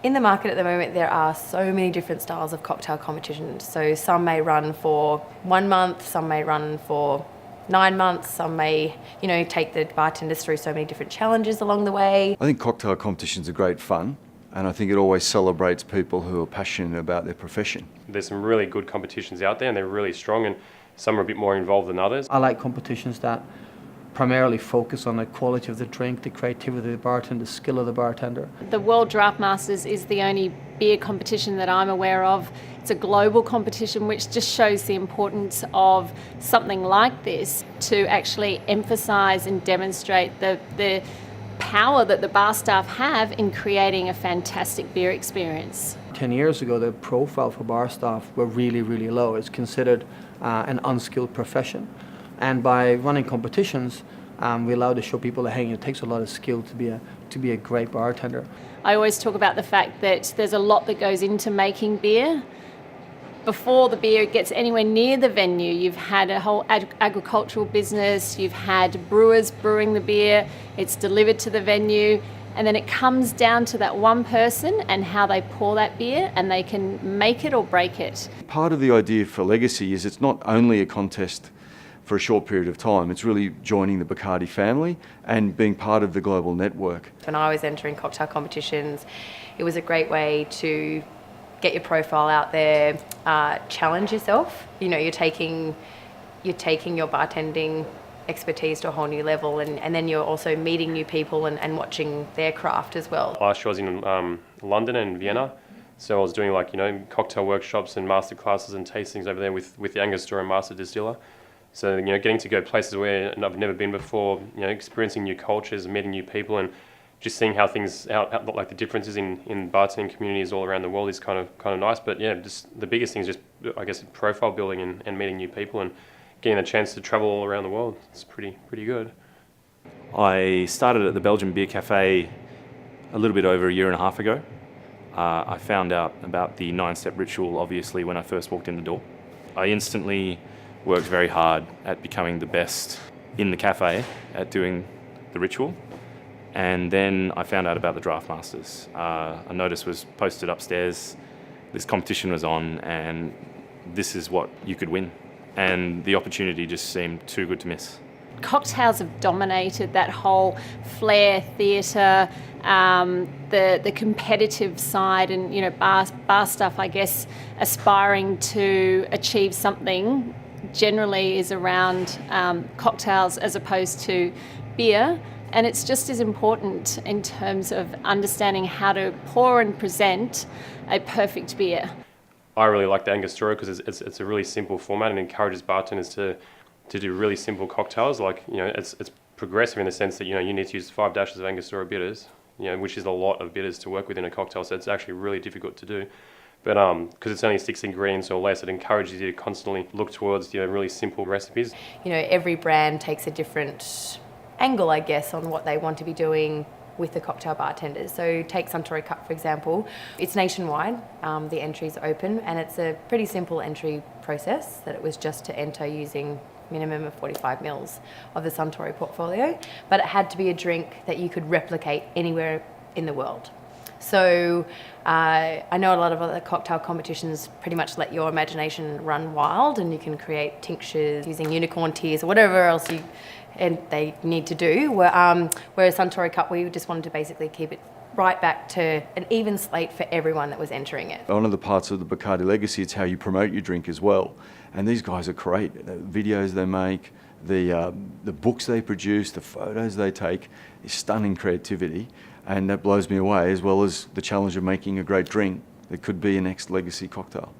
In the market at the moment, there are so many different styles of cocktail competitions. So some may run for 1 month, some may run for 9 months, some may, take the bartenders through so many different challenges along the way. I think cocktail competitions are great fun, and I think it always celebrates people who are passionate about their profession. There's some really good competitions out there, and they're really strong, and some are a bit more involved than others. I like competitions that primarily focus on the quality of the drink, the creativity of the bartender, the skill of the bartender. The World Draft Masters is the only beer competition that I'm aware of. It's a global competition which just shows the importance of something like this to actually emphasise and demonstrate the power that the bar staff have in creating a fantastic beer experience. 10 years ago, the profile for bar staff were really, really low. It's considered an unskilled profession. And by running competitions, we allow to show people that, hey, it takes a lot of skill to be a great bartender. I always talk about the fact that there's a lot that goes into making beer. Before the beer gets anywhere near the venue, you've had a whole agricultural business, you've had brewers brewing the beer, it's delivered to the venue, and then it comes down to that one person and how they pour that beer, and they can make it or break it. Part of the idea for Legacy is it's not only a contest for a short period of time, it's really joining the Bacardi family and being part of the global network. When I was entering cocktail competitions, it was a great way to get your profile out there, challenge yourself. You're taking your bartending expertise to a whole new level, and then you're also meeting new people and watching their craft as well. Last year I was in London and Vienna, so I was doing cocktail workshops and master classes and tastings over there with the Angostura master distiller. So getting to go places where I've never been before, experiencing new cultures, meeting new people, and just seeing how the differences in bartending communities all around the world is kind of nice. But yeah, just the biggest thing is just, I guess, profile building and meeting new people and getting a chance to travel all around the world. It's pretty good. I started at the Belgian Beer Cafe a little bit over a year and a half ago. I found out about the 9-step ritual, obviously, when I first walked in the door. I instantly worked very hard at becoming the best in the cafe at doing the ritual. And then I found out about the Draft Masters. A notice was posted upstairs, this competition was on, and this is what you could win. And the opportunity just seemed too good to miss. Cocktails have dominated that whole flair theatre, the competitive side, and bar stuff, I guess, aspiring to achieve something generally is around cocktails as opposed to beer. And it's just as important in terms of understanding how to pour and present a perfect beer. I really like the Angostura because it's a really simple format and encourages bartenders to do really simple cocktails. It's progressive in the sense that you need to use 5 dashes of Angostura bitters, which is a lot of bitters to work with in a cocktail. So it's actually really difficult to do. But because it's only 6 ingredients or less, it encourages you to constantly look towards really simple recipes. Every brand takes a different angle, I guess, on what they want to be doing with the cocktail bartenders. So take Suntory Cut, for example. It's nationwide, the entry's open, and it's a pretty simple entry process that it was just to enter using minimum of 45 mils of the Suntory portfolio, but it had to be a drink that you could replicate anywhere in the world. So I know a lot of other cocktail competitions pretty much let your imagination run wild, and you can create tinctures using unicorn tears or whatever else they need to do. Whereas Suntory Cut, we just wanted to basically keep it right back to an even slate for everyone that was entering it. One of the parts of the Bacardi Legacy, it's how you promote your drink as well. And these guys are great. The videos they make, the books they produce, the photos they take, is stunning creativity. And that blows me away, as well as the challenge of making a great drink that could be a next legacy cocktail.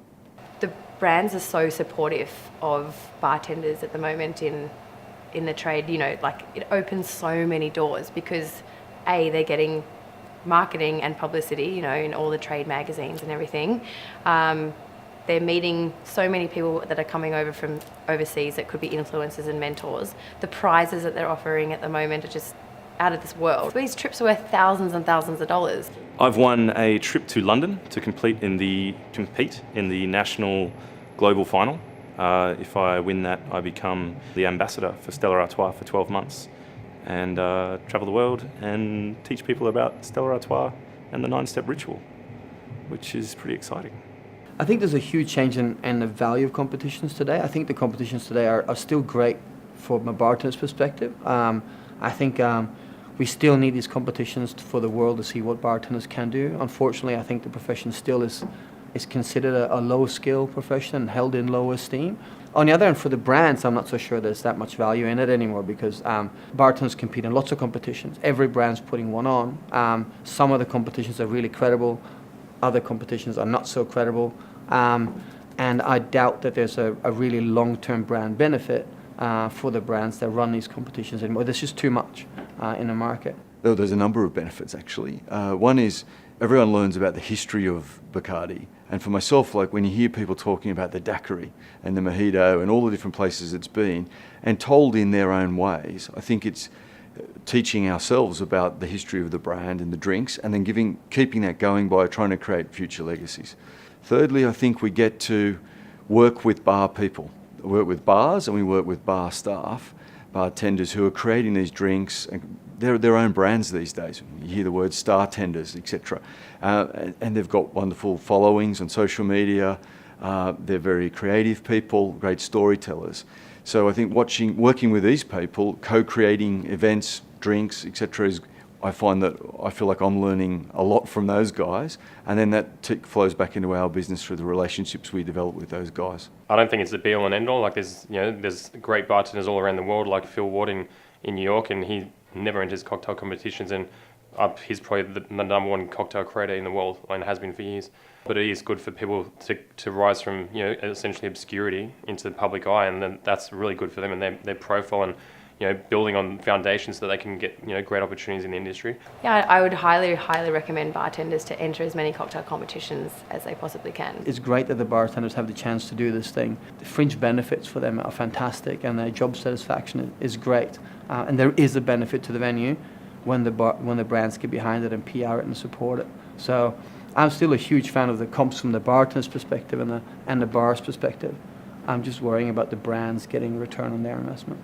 The brands are so supportive of bartenders at the moment in the trade. It opens so many doors because they're getting marketing and publicity, in all the trade magazines and everything. They're meeting so many people that are coming over from overseas that could be influencers and mentors. The prizes that they're offering at the moment are just out of this world. These trips are worth thousands and thousands of dollars. I've won a trip to London to compete in the national global final. If I win that, I become the ambassador for Stella Artois for 12 months and travel the world and teach people about Stella Artois and the 9-step ritual. which is pretty exciting. I think there's a huge change in the value of competitions today. I think the competitions today are still great from a bartender's perspective. I think we still need these competitions for the world to see what bartenders can do. Unfortunately, I think the profession still is considered a low-skill profession and held in low esteem. On the other hand, for the brands, I'm not so sure there's that much value in it anymore because bartenders compete in lots of competitions. Every brand's putting one on. Some of the competitions are really credible. Other competitions are not so credible. And I doubt that there's a really long-term brand benefit for the brands that run these competitions anymore. There's just too much in the market. There's a number of benefits actually. One is everyone learns about the history of Bacardi. And for myself, like when you hear people talking about the daiquiri and the mojito and all the different places it's been and told in their own ways, I think it's teaching ourselves about the history of the brand and the drinks and then keeping that going by trying to create future legacies. Thirdly, I think we get to work with bar people. We work with bars and we work with bar staff, bartenders who are creating these drinks. And they're their own brands these days. You hear the word star tenders, etc. And they've got wonderful followings on social media. They're very creative people, great storytellers. So I think working with these people, co-creating events, drinks, etc. I find that I feel like I'm learning a lot from those guys, and then that flows back into our business through the relationships we develop with those guys. I don't think it's the be all and end all. Like there's great bartenders all around the world, like Phil Ward in New York, and he never enters cocktail competitions, and he's probably the number one cocktail creator in the world, and has been for years. But it is good for people to rise from essentially obscurity into the public eye, and then that's really good for them and their profile and building on foundations so that they can get great opportunities in the industry. Yeah, I would highly recommend bartenders to enter as many cocktail competitions as they possibly can. It's great that the bartenders have the chance to do this thing. The fringe benefits for them are fantastic, and their job satisfaction is great. And there is a benefit to the venue when the brands get behind it and PR it and support it. So I'm still a huge fan of the comps from the bartender's perspective and the bar's perspective. I'm just worrying about the brands getting return on their investment.